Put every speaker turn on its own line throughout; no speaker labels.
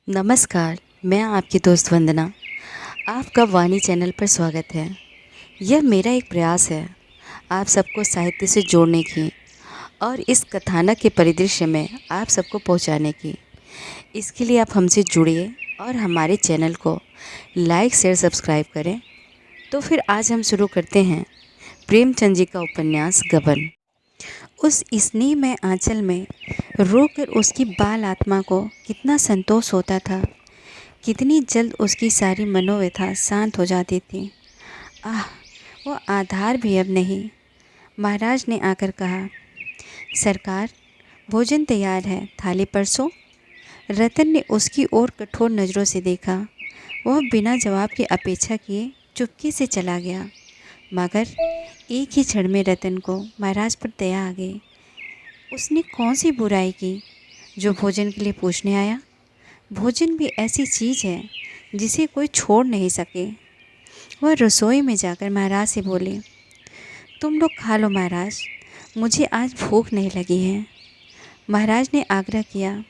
नमस्कार, मैं आपकी दोस्त वंदना। आपका वाणी चैनल पर स्वागत है। यह मेरा एक प्रयास है आप सबको साहित्य से जोड़ने की और इस कथानक के परिदृश्य में आप सबको पहुंचाने की। इसके लिए आप हमसे जुड़िए और हमारे चैनल को लाइक शेयर सब्सक्राइब करें। तो फिर आज हम शुरू करते हैं प्रेमचंद जी का उपन्यास गबन। उस स्नेह में आंचल में रोकर उसकी बाल आत्मा को कितना संतोष होता था, कितनी जल्द उसकी सारी मनोव्यथा शांत हो जाती थी। आह, वो आधार भी अब नहीं। महाराज ने आकर कहा, सरकार, भोजन तैयार है, थाली परसो। रतन ने उसकी ओर कठोर नज़रों से देखा। वह बिना जवाब की अपेक्षा किए चुपके से चला गया, मगर एक ही क्षण में रतन को महाराज पर दया आ गई। उसने कौन सी बुराई की जो भोजन के लिए पूछने आया? भोजन भी ऐसी चीज़ है जिसे कोई छोड़ नहीं सके। वह रसोई में जाकर महाराज से बोले, तुम लोग खा लो महाराज, मुझे आज भूख नहीं लगी है। महाराज ने आग्रह किया,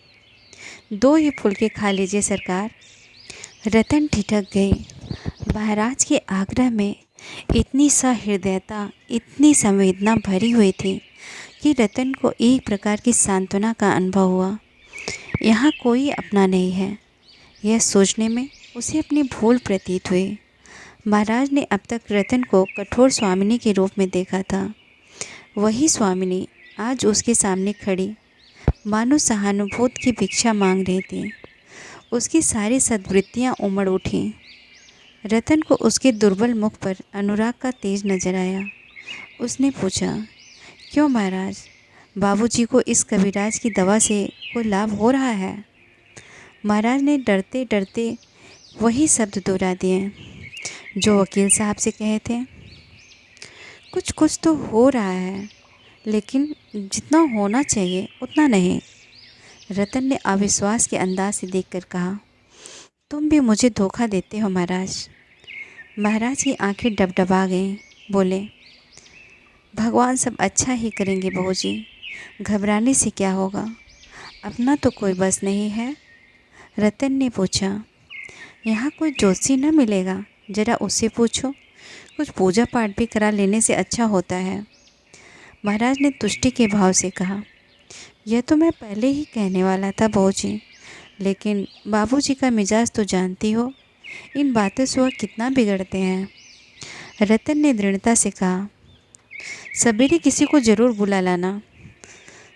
दो ही फुलके खा लीजिए सरकार। रतन ठिठक गई। महाराज के आग्रह में इतनी सहृदयता, इतनी संवेदना भरी हुई थी कि रतन को एक प्रकार की सांत्वना का अनुभव हुआ। यहाँ कोई अपना नहीं है, यह सोचने में उसे अपनी भूल प्रतीत हुई। महाराज ने अब तक रतन को कठोर स्वामिनी के रूप में देखा था। वही स्वामिनी आज उसके सामने खड़ी मानो सहानुभूति की भिक्षा मांग रही थी। उसकी सारी सद्वृत्तियाँ उमड़ उठीं। रतन को उसके दुर्बल मुख पर अनुराग का तेज नजर आया। उसने पूछा, क्यों महाराज, बाबूजी को इस कविराज की दवा से कोई लाभ हो रहा है? महाराज ने डरते डरते वही शब्द दोहरा दिए जो वकील साहब से कहे थे। कुछ कुछ तो हो रहा है, लेकिन जितना होना चाहिए उतना नहीं। रतन ने अविश्वास के अंदाज से देखकर कहा, तुम भी मुझे धोखा देते हो महाराज। महाराज की आंखें डबडबा गईं। बोले, भगवान सब अच्छा ही करेंगे बहू जी, घबराने से क्या होगा, अपना तो कोई बस नहीं है। रतन ने पूछा, यहाँ कोई ज्योतिषी न मिलेगा? जरा उससे पूछो, कुछ पूजा पाठ भी करा लेने से अच्छा होता है। महाराज ने तुष्टि के भाव से कहा, यह तो मैं पहले ही कहने वाला था बहू जी, लेकिन बाबूजी का मिजाज तो जानती हो, इन बातों से वह कितना बिगड़ते हैं। रतन ने दृढ़ता से कहा, सवेरे किसी को ज़रूर बुला लाना,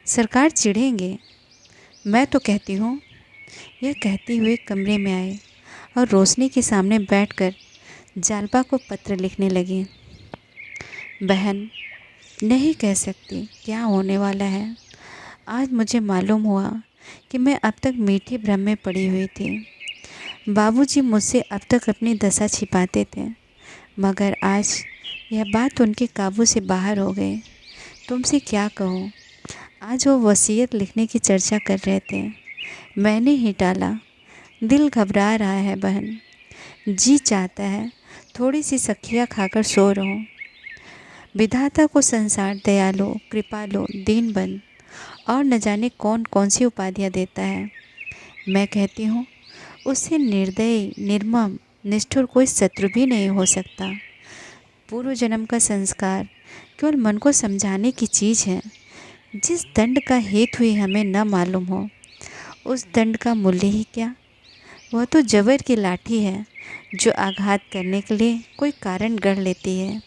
सरकार चिढ़ेंगे। मैं तो कहती हूँ। यह कहती हुए कमरे में आए और रोशनी के सामने बैठकर जालपा को पत्र लिखने लगी। बहन, नहीं कह सकती क्या होने वाला है। आज मुझे मालूम हुआ कि मैं अब तक मीठे भ्रम में पड़ी हुई थी। बाबूजी मुझसे अब तक अपनी दशा छिपाते थे, मगर आज यह बात उनके काबू से बाहर हो गई। तुमसे क्या कहूँ, आज वो वसीयत लिखने की चर्चा कर रहे थे, मैंने ही टाला। दिल घबरा रहा है बहन, जी चाहता है थोड़ी सी सखिया खाकर सो रहूं। विधाता को संसार दयालु, कृपालु, दीनबंद और न जाने कौन कौन सी उपाधियाँ देता है। मैं कहती हूँ, उससे निर्दयी, निर्मम, निष्ठुर कोई शत्रु भी नहीं हो सकता। पूर्व जन्म का संस्कार केवल मन को समझाने की चीज़ है। जिस दंड का हेतु ही हमें न मालूम हो, उस दंड का मूल्य ही क्या? वह तो जबर की लाठी है जो आघात करने के लिए कोई कारण गढ़ लेती है।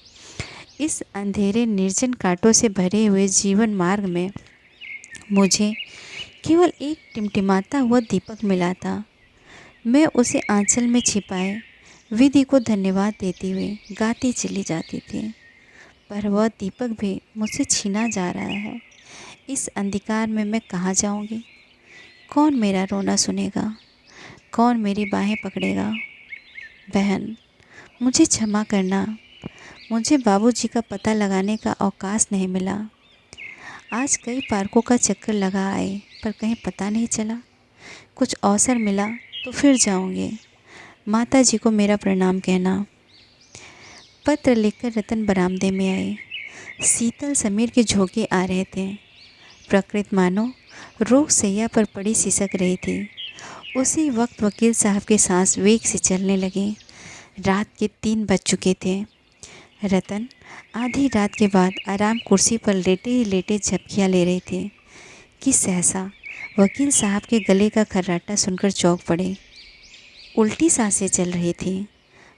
इस अंधेरे निर्जन कांटों से भरे हुए जीवन मार्ग में मुझे केवल एक टिमटिमाता हुआ दीपक मिला था। मैं उसे आंचल में छिपाए विधि को धन्यवाद देती हुए गाती चली जाती थी, पर वह दीपक भी मुझसे छीना जा रहा है। इस अंधकार में मैं कहाँ जाऊँगी? कौन मेरा रोना सुनेगा? कौन मेरी बाहें पकड़ेगा? बहन, मुझे क्षमा करना, मुझे बाबूजी का पता लगाने का अवकाश नहीं मिला। आज कई पार्कों का चक्कर लगा आए, पर कहीं पता नहीं चला। कुछ अवसर मिला तो फिर जाऊंगी। माता जी को मेरा प्रणाम कहना। पत्र लिखकर रतन बरामदे में आए। शीतल समीर के झोंके आ रहे थे। प्रकृति मानो रोग सैया पर पड़ी सिसक रही थी। उसी वक्त वकील साहब के सांस वेग से चलने लगे। रात के 3 बज चुके थे। रतन आधी रात के बाद आराम कुर्सी पर लेटे ही लेटे झपकियाँ ले रहे थे कि सहसा वकील साहब के गले का खर्राटा सुनकर चौंक पड़े। उल्टी सांसें चल रही थी।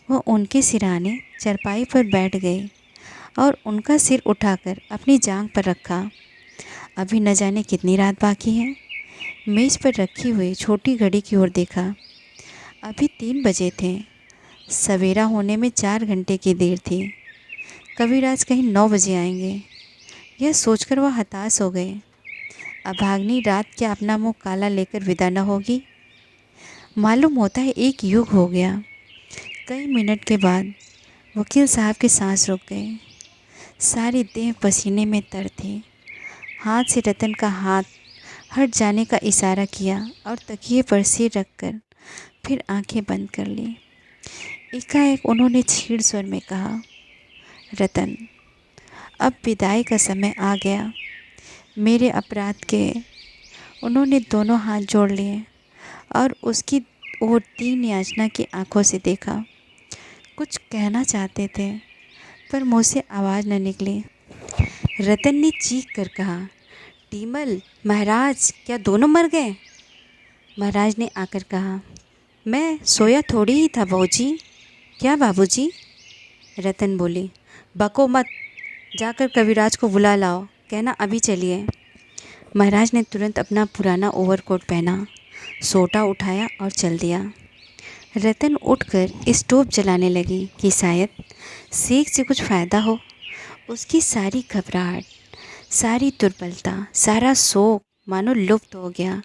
वह उनके सिरहाने चारपाई पर बैठ गए और उनका सिर उठाकर अपनी जांघ पर रखा। अभी न जाने कितनी रात बाकी है। मेज़ पर रखी हुई छोटी घड़ी की ओर देखा। अभी 3 बजे थे। सवेरा होने में 4 घंटे की देर थी। कविराज कहीं 9 बजे आएंगे, यह सोचकर वह हताश हो गए। अभाग्नि रात क्या अपना मुंह काला लेकर विदा न होगी। मालूम होता है 1 युग हो गया। कई मिनट के बाद वकील साहब के सांस रुक गए। सारी देह पसीने में तर थी। हाथ से रतन का हाथ हट जाने का इशारा किया और तकिए पर सिर रखकर फिर आंखें बंद कर ली। एकाएक उन्होंने छीड़ स्वर में कहा, रतन, अब विदाई का समय आ गया। मेरे अपराध के। उन्होंने दोनों हाथ जोड़ लिए और उसकी ओर 3 याचना की आंखों से देखा। कुछ कहना चाहते थे पर मुँह से आवाज़ न निकली। रतन ने चीख कर कहा, टीमल, महाराज, क्या दोनों मर गए? महाराज ने आकर कहा, मैं सोया थोड़ी ही था बाबूजी। क्या बाबूजी? रतन बोली, बको मत, जाकर कविराज को बुला लाओ, कहना अभी चलिए। महाराज ने तुरंत अपना पुराना ओवरकोट पहना, सोटा उठाया और चल दिया। रतन उठकर स्टोव जलाने लगी कि शायद सेक से कुछ फ़ायदा हो। उसकी सारी घबराहट, सारी दुर्बलता, सारा शोक मानो लुप्त हो गया।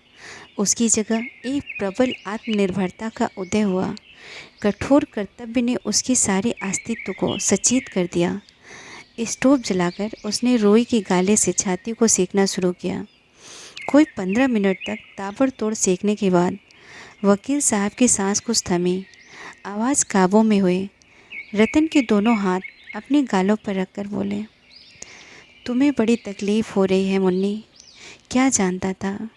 उसकी जगह एक प्रबल आत्मनिर्भरता का उदय हुआ। कठोर कर्तव्य ने उसकी सारी अस्तित्व को सचेत कर दिया। स्टोव जलाकर उसने रोई की गाले से छाती को सेकना शुरू किया। कोई 15 मिनट तक ताबड़तोड़ सेकने के बाद वकील साहब की सांस कुछ थमी, आवाज़ काबू में हुई। रतन के दोनों हाथ अपने गालों पर रखकर बोले, तुम्हें बड़ी तकलीफ़ हो रही है मुन्नी। क्या जानता था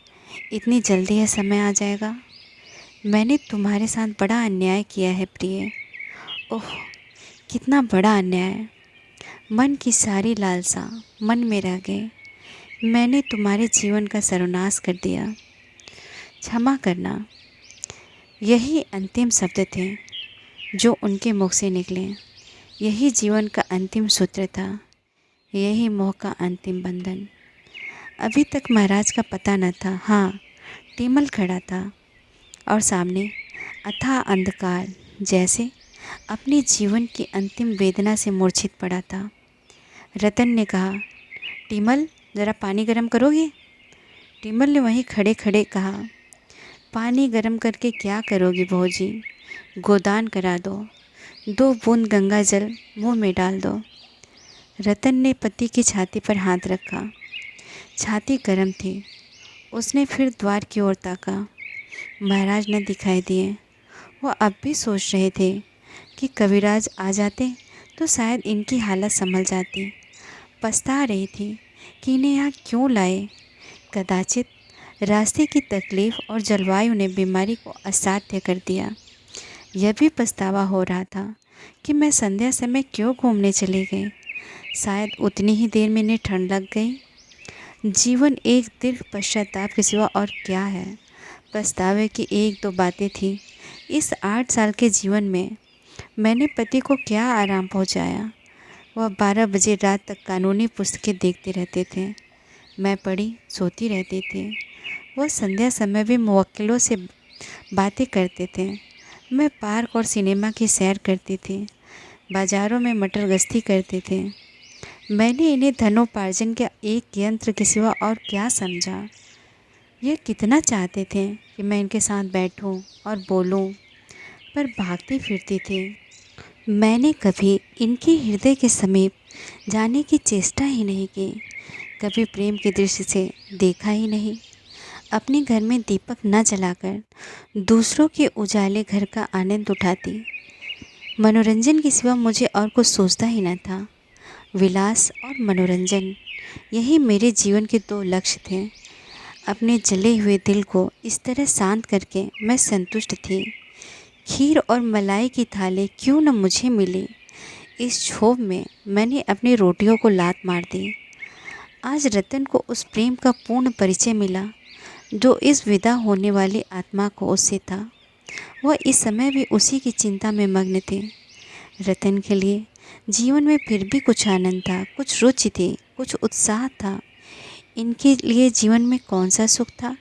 इतनी जल्दी यह समय आ जाएगा। मैंने तुम्हारे साथ बड़ा अन्याय किया है प्रिय। ओह, कितना बड़ा अन्याय। मन की सारी लालसा मन में रह गई। मैंने तुम्हारे जीवन का सर्वनाश कर दिया। क्षमा करना। यही अंतिम शब्द थे जो उनके मुख से निकले। यही जीवन का अंतिम सूत्र था। यही मोह का अंतिम बंधन। अभी तक महाराज का पता न था। हाँ, टीमल खड़ा था और सामने अथाह अंधकार जैसे अपने जीवन की अंतिम वेदना से मूर्छित पड़ा था। रतन ने कहा, टीमल, ज़रा पानी गर्म करोगे? टीमल ने वहीं खड़े खड़े कहा, पानी गर्म करके क्या करोगी बहू जी? गोदान करा दो। 2 बूंद गंगा जल मुँह में डाल दो। रतन ने पति की छाती पर हाथ रखा। छाती गर्म थी। उसने फिर द्वार की ओर ताका। महाराज न दिखाई दिए। वह अब भी सोच रहे थे कि कविराज आ जाते तो शायद इनकी हालत संभल जाती। पछता रही थी कि इन्हें यहाँ क्यों लाए। कदाचित रास्ते की तकलीफ़ और जलवायु ने बीमारी को असाध्य कर दिया। यह भी पछतावा हो रहा था कि मैं संध्या समय क्यों घूमने चली गई। शायद उतनी ही देर में इन्हें ठंड लग गई। जीवन एक दीर्घ पश्चाताप के सिवा और क्या है। पछतावे की 1-2 बातें थी। इस 8 साल के जीवन में मैंने पति को क्या आराम पहुंचाया। वह 12 बजे रात तक कानूनी पुस्तकें देखते रहते थे। मैं पढ़ी सोती रहती थी। वह संध्या समय भी मुवक्किलों से बातें करते थे। मैं पार्क और सिनेमा की सैर करती थी। बाज़ारों में मटर गश्ती करते थे। मैंने इन्हें धनोपार्जन के एक यंत्र के सिवा और क्या समझा। ये कितना चाहते थे कि मैं इनके साथ बैठूं और बोलूं, पर भागती फिरती थी। मैंने कभी इनके हृदय के समीप जाने की चेष्टा ही नहीं की। कभी प्रेम की दृष्टि से देखा ही नहीं। अपने घर में दीपक न जलाकर दूसरों के उजाले घर का आनंद उठाती। मनोरंजन के सिवा मुझे और कुछ सोचता ही न था। विलास और मनोरंजन, यही मेरे जीवन के 2 लक्ष्य थे। अपने जले हुए दिल को इस तरह शांत करके मैं संतुष्ट थी। खीर और मलाई की थाली क्यों न मुझे मिली। इस क्षोभ में मैंने अपनी रोटियों को लात मार दी। आज रतन को उस प्रेम का पूर्ण परिचय मिला जो इस विदा होने वाली आत्मा को उससे था। वह इस समय भी उसी की चिंता में मग्न थे। रतन के लिए जीवन में फिर भी कुछ आनंद था, कुछ रुचि थी, कुछ उत्साह था। इनके लिए जीवन में कौन सा सुख था?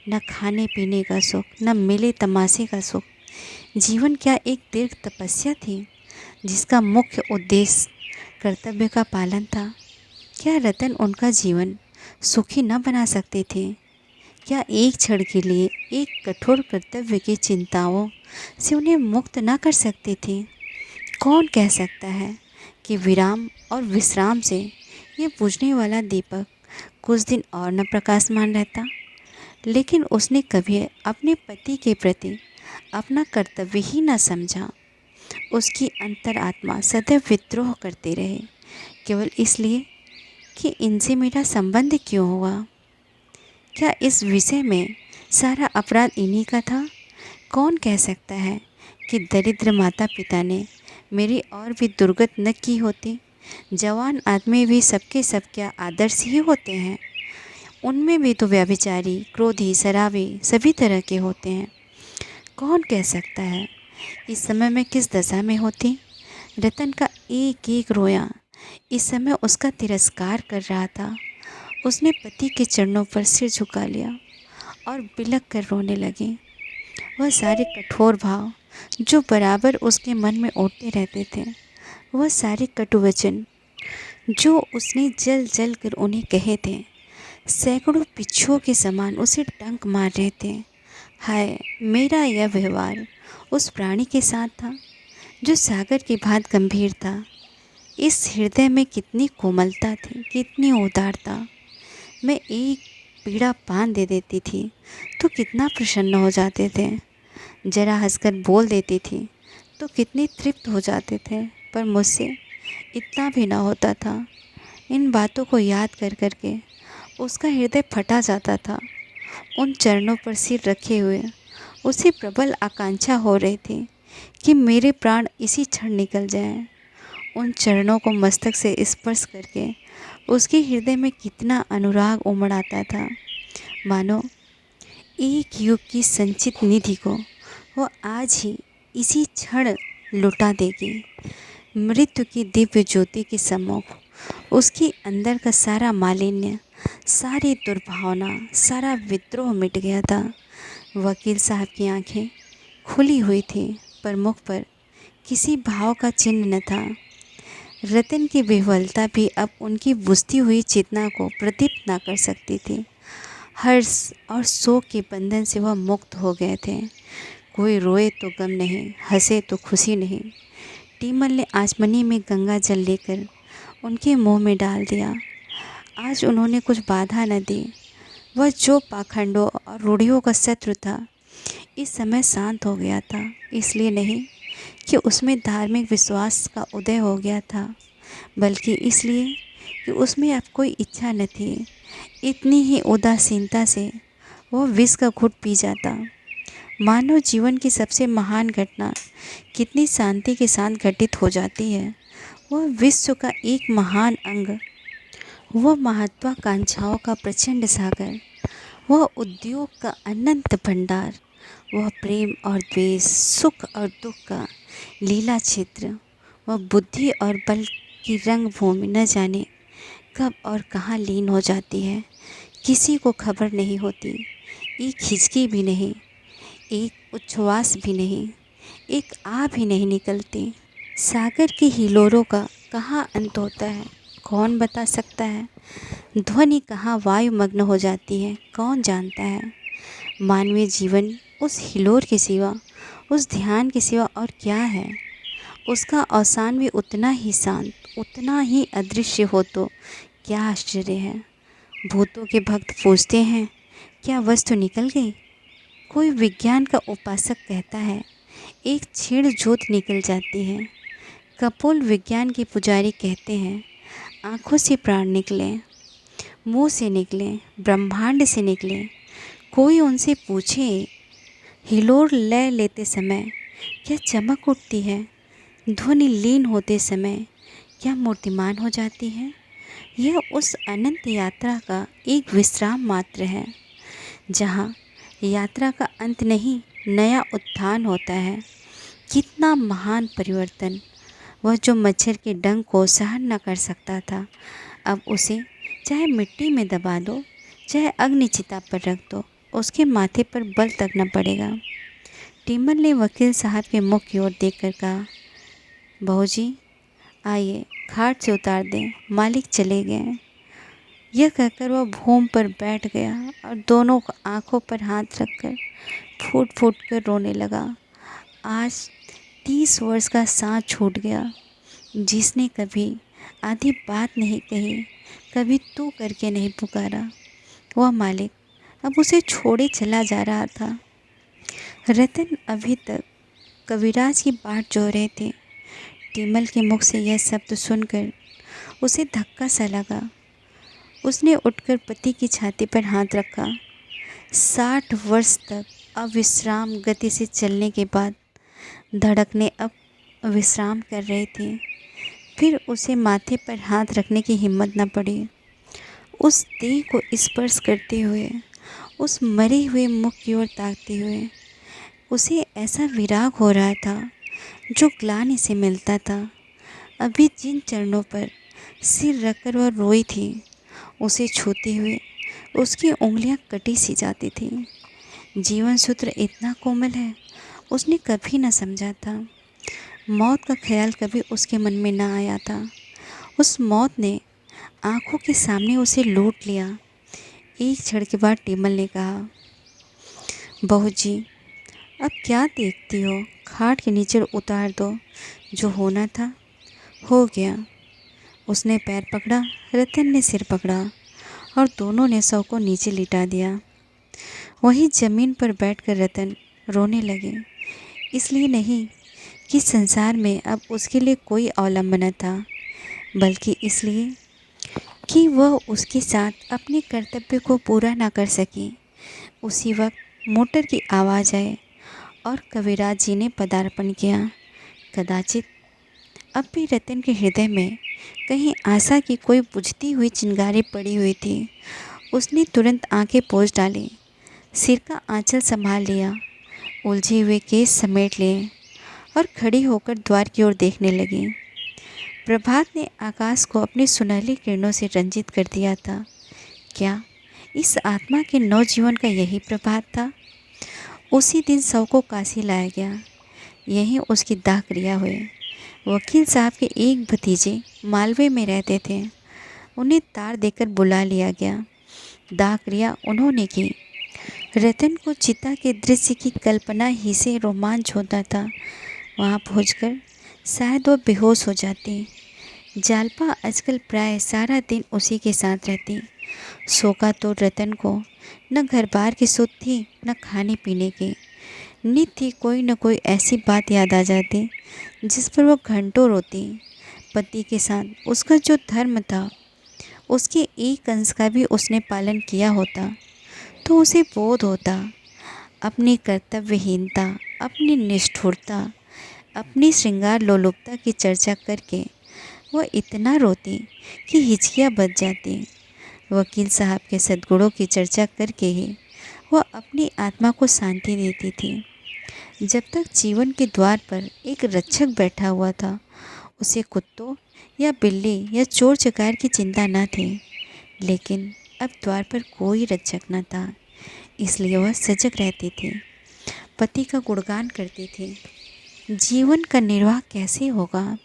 न खाने पीने का सुख, न मेले तमाशे का सुख। जीवन क्या एक दीर्घ तपस्या थी जिसका मुख्य उद्देश्य कर्तव्य का पालन था? क्या रतन उनका जीवन सुखी न बना सकते थे? क्या एक क्षण के लिए एक कठोर कर्तव्य की चिंताओं से उन्हें मुक्त न कर सकते थे? कौन कह सकता है कि विराम और विश्राम से ये बुझने वाला दीपक कुछ दिन और न प्रकाशमान रहता? लेकिन उसने कभी अपने पति के प्रति अपना कर्तव्य ही न समझा। उसकी अंतरात्मा सदैव विद्रोह करते रहे, केवल इसलिए कि इनसे मेरा संबंध क्यों हुआ। क्या इस विषय में सारा अपराध इन्हीं का था? कौन कह सकता है कि दरिद्र माता पिता ने मेरी और भी दुर्गत न की होती। जवान आदमी भी सबके सब क्या आदर्श ही होते हैं। उनमें भी तो व्यभिचारी, क्रोधी, शराबी सभी तरह के होते हैं। कौन कह सकता है इस समय मैं किस दशा में होती। रतन का एक एक रोया इस समय उसका तिरस्कार कर रहा था। उसने पति के चरणों पर सिर झुका लिया और बिलख कर रोने लगी। वह सारे कठोर भाव जो बराबर उसके मन में उठते रहते थे, वह सारे कटु वचन जो उसने जल जल कर उन्हें कहे थे, सैकड़ों पिच्छुओं के समान उसे डंक मार रहे थे। हाय, मेरा यह व्यवहार उस प्राणी के साथ था जो सागर की भांति गंभीर था। इस हृदय में कितनी कोमलता थी, कितनी उदारता। मैं एक पीड़ा पान दे देती थी तो कितना प्रसन्न हो जाते थे। जरा हंसकर बोल देती थी तो कितने तृप्त हो जाते थे, पर मुझसे इतना भी ना होता था। इन बातों को याद कर कर के उसका हृदय फटा जाता था। उन चरणों पर सिर रखे हुए उसे प्रबल आकांक्षा हो रही थी कि मेरे प्राण इसी क्षण निकल जाएं। उन चरणों को मस्तक से स्पर्श करके उसके हृदय में कितना अनुराग उमड़ आता था, मानो एक युग की संचित निधि को वो आज ही इसी क्षण लुटा देगी। मृत्यु की दिव्य ज्योति के सम्मुख उसके अंदर का सारा मालिन्य, सारी दुर्भावना, सारा विद्रोह मिट गया था। वकील साहब की आंखें खुली हुई थी, पर मुख पर किसी भाव का चिन्ह न था। रतन की विह्वलता भी अब उनकी बुझती हुई चेतना को प्रदीप्त न कर सकती थी। हर्ष और शोक के बंधन से वह मुक्त हो गए थे। कोई रोए तो गम नहीं, हंसे तो खुशी नहीं। टीमल ने आचमनी में गंगा जल लेकर उनके मुंह में डाल दिया। आज उन्होंने कुछ बाधा न दी। वह जो पाखंडों और रूढ़ियों का शत्रु था, इस समय शांत हो गया था। इसलिए नहीं कि उसमें धार्मिक विश्वास का उदय हो गया था, बल्कि इसलिए कि उसमें अब कोई इच्छा न थी। इतनी ही उदासीनता से वह विष का घूंट पी जाता। मानव जीवन की सबसे महान घटना कितनी शांति के साथ घटित हो जाती है। वह विश्व का एक महान अंग, वह महत्वाकांक्षाओं का प्रचंड सागर, वह उद्योग का अनंत भंडार, वह प्रेम और द्वेष, सुख और दुख का लीला क्षेत्र, वह बुद्धि और बल की रंग भूमि न जाने कब और कहाँ लीन हो जाती है। किसी को खबर नहीं होती। एक हिचकी भी नहीं, एक उच्छ्वास भी नहीं, एक आ भी नहीं निकलती। सागर की हिलोरों का कहाँ अंत होता है, कौन बता सकता है। ध्वनि कहाँ वायुमग्न हो जाती है, कौन जानता है। मानवीय जीवन उस हिलोर के सिवा, उस ध्यान के सिवा और क्या है। उसका अवसान भी उतना ही शांत, उतना ही अदृश्य हो तो क्या आश्चर्य है। भूतों के भक्त पूछते हैं, क्या वस्तु निकल गई। कोई विज्ञान का उपासक कहता है, एक क्षीण ज्योत निकल जाती है। कपोल विज्ञान के पुजारी कहते हैं, आँखों से प्राण निकले। मुंह से निकले, ब्रह्मांड से निकले। कोई उनसे पूछे, हिलोर ले लेते समय क्या चमक उठती है, ध्वनि लीन होते समय क्या मूर्तिमान हो जाती है। यह उस अनंत यात्रा का एक विश्राम मात्र है, जहाँ यात्रा का अंत नहीं, नया उत्थान होता है। कितना महान परिवर्तन! वह जो मच्छर के डंक को सहन न कर सकता था, अब उसे चाहे मिट्टी में दबा दो, चाहे अग्निचिता पर रख दो, उसके माथे पर बल तक न पड़ेगा। टीमल ने वकील साहब के मुख की ओर देखकर कहा, बहू जी आइए, खाट से उतार दें, मालिक चले गए। यह कहकर वह भूमि पर बैठ गया और दोनों आंखों पर हाथ रखकर फूट फूट कर रोने लगा। आज 30 वर्ष का सांस छूट गया। जिसने कभी आधी बात नहीं कही, कभी तू करके नहीं पुकारा, वह मालिक अब उसे छोड़े चला जा रहा था। रतन अभी तक कविराज की बाट जो रहे थे। टीमल के मुख से यह शब्द सुनकर उसे धक्का सा लगा। उसने उठकर पति की छाती पर हाथ रखा। 60 वर्ष तक अविश्राम गति से चलने के बाद धड़कने अब विश्राम कर रही थी। फिर उसे माथे पर हाथ रखने की हिम्मत न पड़ी। उस देह को स्पर्श करते हुए, उस मरे हुए मुख की ओर ताकते हुए उसे ऐसा विराग हो रहा था जो ग्लानि से मिलता था। अभी जिन चरणों पर सिर रखकर वह रोई थी, उसे छूते हुए उसकी उंगलियां कटी सी जाती थी। जीवन सूत्र इतना कोमल है, उसने कभी न समझा था। मौत का ख्याल कभी उसके मन में न आया था। उस मौत ने आंखों के सामने उसे लूट लिया। एक क्षण के बाद टीमल ने कहा, बहू जी अब क्या देखती हो, खाट के नीचे उतार दो, जो होना था हो गया। उसने पैर पकड़ा, रतन ने सिर पकड़ा और दोनों ने शव को नीचे लिटा दिया। वहीं ज़मीन पर बैठकर रतन रोने लगे। इसलिए नहीं कि संसार में अब उसके लिए कोई अवलंबन था, बल्कि इसलिए कि वह उसके साथ अपने कर्तव्य को पूरा ना कर सकी। उसी वक्त मोटर की आवाज़ आए और कविराज जी ने पदार्पण किया। कदाचित अब भी रतन के हृदय में कहीं आशा की कोई बुझती हुई चिंगारी पड़ी हुई थी। उसने तुरंत आंखें पोंछ डाली, सिर का आंचल संभाल लिया, उलझे हुए केस समेट लिए और खड़ी होकर द्वार की ओर देखने लगी। प्रभात ने आकाश को अपनी सुनहली किरणों से रंजित कर दिया था। क्या इस आत्मा के नवजीवन का यही प्रभात था? उसी दिन शव को काशी लाया गया। यहीं उसकी दाह क्रिया हुई। वकील साहब के एक भतीजे मालवे में रहते थे। उन्हें तार देकर बुला लिया गया। दाह क्रिया उन्होंने की। रतन को चिता के दृश्य की कल्पना ही से रोमांच होता था। वहाँ पहुंचकर शायद वह बेहोश हो जाती। जालपा आजकल प्राय सारा दिन उसी के साथ रहती। शोका तो रतन को न घर बार की सुध थी, न खाने पीने की। नित्य कोई न कोई ऐसी बात याद आ जाती जिस पर वह घंटों रोती। पति के साथ उसका जो धर्म था, उसके एक अंश का भी उसने पालन किया होता तो उसे बोध होता। अपनी कर्तव्यहीनता, अपनी निष्ठुरता, अपनी श्रृंगार लोलुपता की चर्चा करके वह इतना रोती कि हिचकियाँ बच जाती। वकील साहब के सद्गुणों की चर्चा करके ही वह अपनी आत्मा को शांति देती थी। जब तक जीवन के द्वार पर एक रक्षक बैठा हुआ था, उसे कुत्तों या बिल्ली या चोर चकार की चिंता न थी। लेकिन अब द्वार पर कोई रक्षक न था, इसलिए वह सजग रहती थी, पति का गुणगान करती थी। जीवन का निर्वाह कैसे होगा?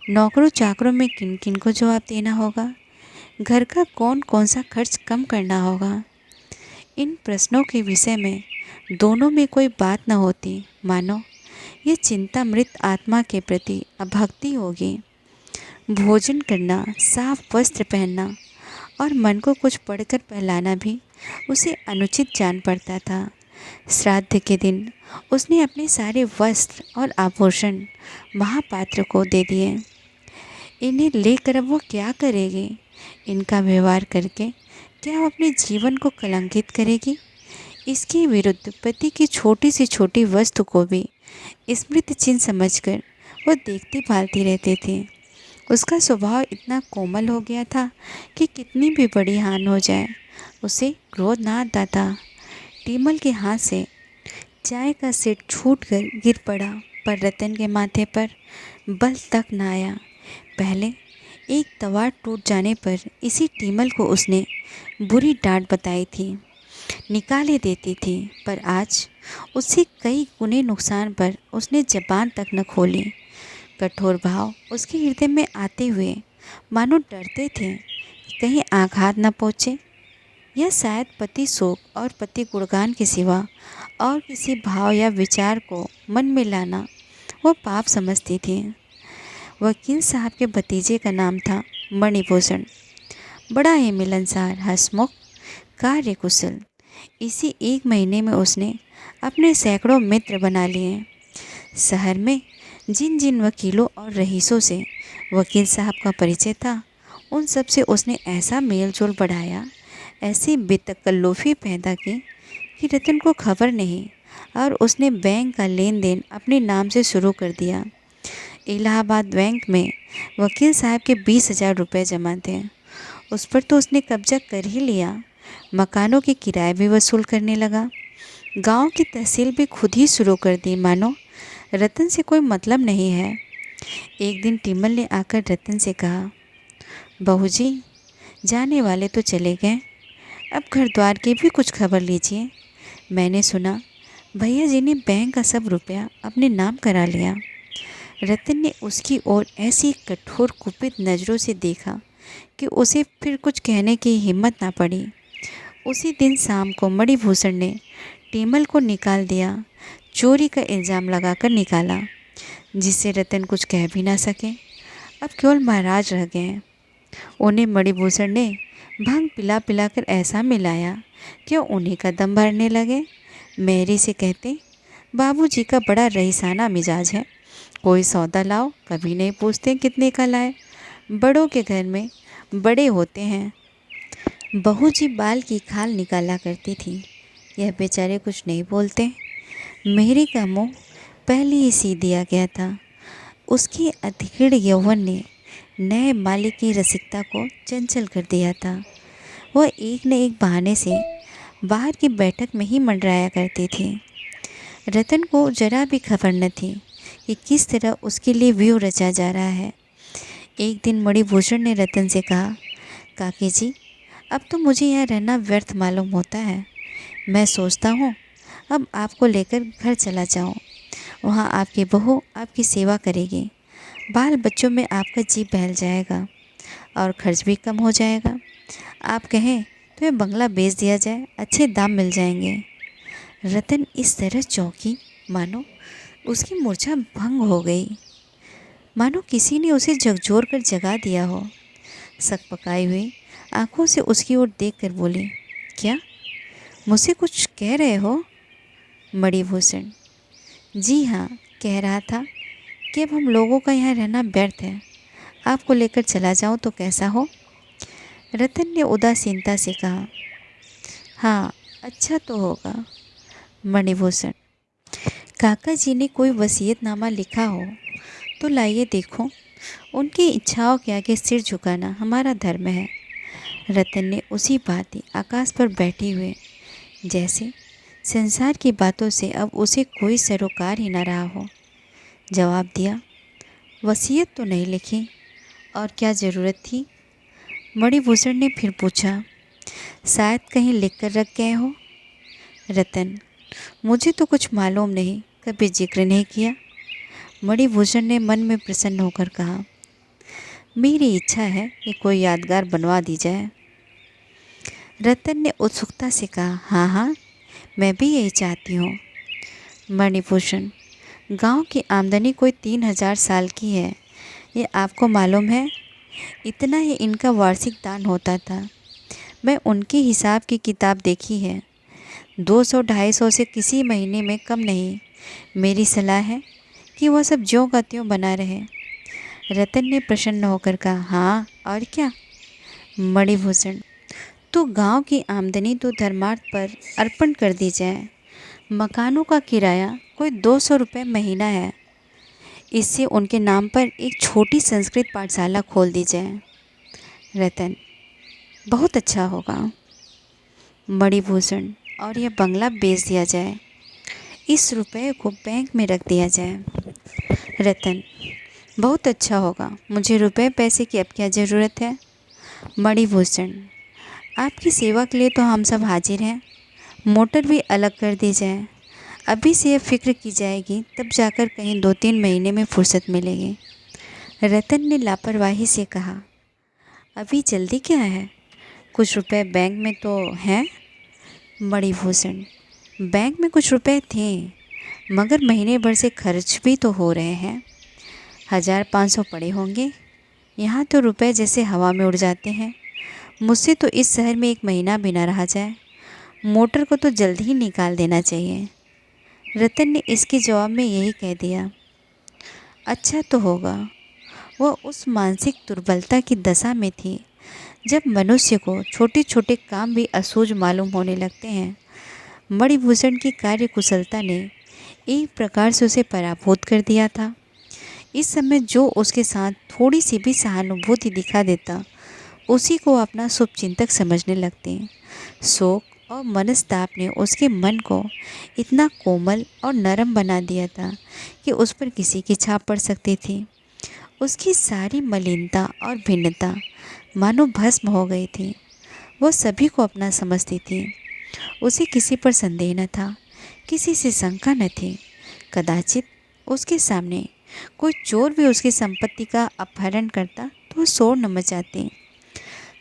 नौकरों चाकरों में किन किन को जवाब देना होगा? घर का कौन कौन सा खर्च कम करना होगा? इन प्रश्नों के विषय में दोनों में कोई बात न होती, मानो ये चिंता मृत आत्मा के प्रति अभक्ति होगी। भोजन करना, साफ वस्त्र पहनना और मन को कुछ पढ़कर पहलाना भी उसे अनुचित जान पड़ता था। श्राद्ध के दिन उसने अपने सारे वस्त्र और आभूषण महापात्र को दे दिए। इन्हें लेकर अब वो क्या करेगी? इनका व्यवहार करके क्या वो अपने जीवन को कलंकित करेगी? इसके विरुद्ध पति की छोटी से छोटी वस्तु को भी स्मृति चिन्ह समझकर वो देखती भालती रहती थी। उसका स्वभाव इतना कोमल हो गया था कि कितनी भी बड़ी हानि हो जाए उसे क्रोध ना आता था। टीमल के हाथ से चाय का सेट छूटकर गिर पड़ा, पर रतन के माथे पर बल तक न आया। पहले एक तवा टूट जाने पर इसी टीमल को उसने बुरी डांट बताई थी, निकाले देती थी, पर आज उससे कई गुने नुकसान पर उसने जबान तक न खोली। कठोर भाव उसके हृदय में आते हुए मानो डरते थे कि कहीं आघात न पहुँचे। यह शायद पति शोक और पति गुणगान के सिवा और किसी भाव या विचार को मन में लाना वो पाप समझती थी। वकील साहब के भतीजे का नाम था मणिभूषण। बड़ा ही मिलनसार, हंसमुख, कार्यकुशल। इसी एक महीने में उसने अपने सैकड़ों मित्र बना लिए। शहर में जिन जिन वकीलों और रईसों से वकील साहब का परिचय था, उन सब से उसने ऐसा मेल जोल बढ़ाया, ऐसी बेतकल्लुफ़ी पैदा की कि रतन को खबर नहीं, और उसने बैंक का लेन देन अपने नाम से शुरू कर दिया। इलाहाबाद बैंक में वकील साहब के 20,000 रुपये जमा थे। उस पर तो उसने कब्जा कर ही लिया। मकानों के किराए भी वसूल करने लगा। गांव की तहसील भी खुद ही शुरू कर दी, मानो रतन से कोई मतलब नहीं है। एक दिन टिमल ने आकर रतन से कहा, बहू जी, जाने वाले तो चले गए, अब घर द्वार की भी कुछ खबर लीजिए। मैंने सुना भैया जी ने बैंक का सब रुपया अपने नाम करा लिया। रतन ने उसकी ओर ऐसी कठोर कुपित नज़रों से देखा कि उसे फिर कुछ कहने की हिम्मत ना पड़ी। उसी दिन शाम को मणिभूषण ने टीमल को निकाल दिया। चोरी का इल्ज़ाम लगाकर निकाला, जिससे रतन कुछ कह भी ना सके। अब केवल महाराज रह गए। उन्हें मणिभूषण ने भांग पिला पिलाकर ऐसा मिलाया कि उन्हीं का दम भरने लगे। मेरी से कहते, बाबूजी का बड़ा रईसाना मिजाज है, कोई सौदा लाओ कभी नहीं पूछते कितने का लाए। बड़ों के घर में बड़े होते हैं। बहू जी बाल की खाल निकाला करती थी, यह बेचारे कुछ नहीं बोलते। मेहरी का मुंह पहले ही सी दिया गया था। उसके अधीर यौवन ने नए मालिक की रसिकता को चंचल कर दिया था। वह एक न एक बहाने से बाहर की बैठक में ही मंडराया करती थी। रतन को जरा भी खबर न थी कि किस तरह उसके लिए व्यूह रचा जा रहा है। एक दिन मणिभूषण ने रतन से कहा, काकी जी, अब तो मुझे यहाँ रहना व्यर्थ मालूम होता है। मैं सोचता हूँ अब आपको लेकर घर चला जाऊँ। वहाँ आपकी बहू आपकी सेवा करेगी, बाल बच्चों में आपका जी बहल जाएगा और खर्च भी कम हो जाएगा। आप कहें तो यह बंगला बेच दिया जाए, अच्छे दाम मिल जाएंगे। रतन इस तरह चौंकी मानो उसकी मूर्छा भंग हो गई, मानो किसी ने उसे झकझोर कर जगा दिया हो। सकपकाई हुई आंखों से उसकी ओर देखकर बोली, क्या मुझसे कुछ कह रहे हो? मणिभूषण, जी हाँ, कह रहा था कि अब हम लोगों का यहाँ रहना व्यर्थ है, आपको लेकर चला जाऊँ तो कैसा हो? रतन ने उदासीनता से कहा, हाँ, अच्छा तो होगा। मणिभूषण, काका जी ने कोई वसीयतनामा लिखा हो तो लाइए देखो, उनकी इच्छाओं के आगे सिर झुकाना हमारा धर्म है। रतन ने उसी भांति आकाश पर बैठे हुए जैसे संसार की बातों से अब उसे कोई सरोकार ही न रहा हो जवाब दिया, वसीयत तो नहीं लिखी, और क्या ज़रूरत थी? मणिभूषण ने फिर पूछा, शायद कहीं लिख कर रख गए हो? रतन, मुझे तो कुछ मालूम नहीं, कभी जिक्र नहीं किया। मणिभूषण ने मन में प्रसन्न होकर कहा, मेरी इच्छा है कि कोई यादगार बनवा दी जाए। रतन ने उत्सुकता से कहा, हाँ हाँ, मैं भी यही चाहती हूँ। मणिभूषण, गांव की आमदनी कोई 3,000 साल की है, ये आपको मालूम है? इतना ही इनका वार्षिक दान होता था। मैं उनके हिसाब की किताब देखी है, 200-250 से किसी महीने में कम नहीं। मेरी सलाह है कि वह सब ज्यों का त्यों बना रहे। रतन ने प्रसन्न होकर कहा, हाँ और क्या? मणिभूषण, तो गांव की आमदनी तो धर्मार्थ पर अर्पण कर दी जाए। मकानों का किराया कोई 200 रुपये महीना है, इससे उनके नाम पर एक छोटी संस्कृत पाठशाला खोल दी जाए। रतन: बहुत अच्छा होगा। मणिभूषण: और यह बंगला बेच दिया जाए, इस रुपये को बैंक में रख दिया जाए। रतन: बहुत अच्छा होगा, मुझे रुपए पैसे की अब क्या ज़रूरत है। मणिभूषण: आपकी सेवा के लिए तो हम सब हाजिर हैं। मोटर भी अलग कर दी जाए, अभी से यह फिक्र की जाएगी, तब जाकर कहीं 2-3 महीने में फुर्सत मिलेगी। रतन ने लापरवाही से कहा, अभी जल्दी क्या है, कुछ रुपए बैंक में तो हैं। मणिभूषण: बैंक में कुछ रुपए थे, मगर महीने भर से खर्च भी तो हो रहे हैं। 1500 पड़े होंगे। यहाँ तो रुपए जैसे हवा में उड़ जाते हैं। मुझसे तो इस शहर में 1 महीना भी ना रहा जाए। मोटर को तो जल्द ही निकाल देना चाहिए। रतन ने इसके जवाब में यही कह दिया। अच्छा तो होगा। वह उस मानसिक दुर्बलता की दशा में थी जब मनुष्य को छोटे छोटे काम भी असूझ मालूम होने लगते हैं। मणिभूषण की कार्यकुशलता ने एक प्रकार से उसे पराभूत कर दिया था। इस समय जो उसके साथ थोड़ी सी भी सहानुभूति दिखा देता, उसी को अपना शुभचिंतक समझने लगते। शोक और मनस्ताप ने उसके मन को इतना कोमल और नरम बना दिया था कि उस पर किसी की छाप पड़ सकती थी। उसकी सारी मलिनता और भिन्नता मानो भस्म हो गई थी। वह सभी को अपना समझती थी। उसे किसी पर संदेह न था, किसी से शंका न थी। कदाचित उसके सामने कोई चोर भी उसकी संपत्ति का अपहरण करता तो शोर न मचाती।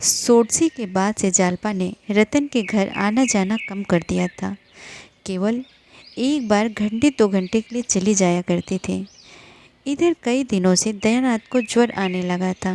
सोडसी के बाद से जालपा ने रतन के घर आना जाना कम कर दिया था। केवल एक बार घंटे 2 घंटे के लिए चली जाया करते थे। इधर कई दिनों से दयानाथ को ज्वर आने लगा था।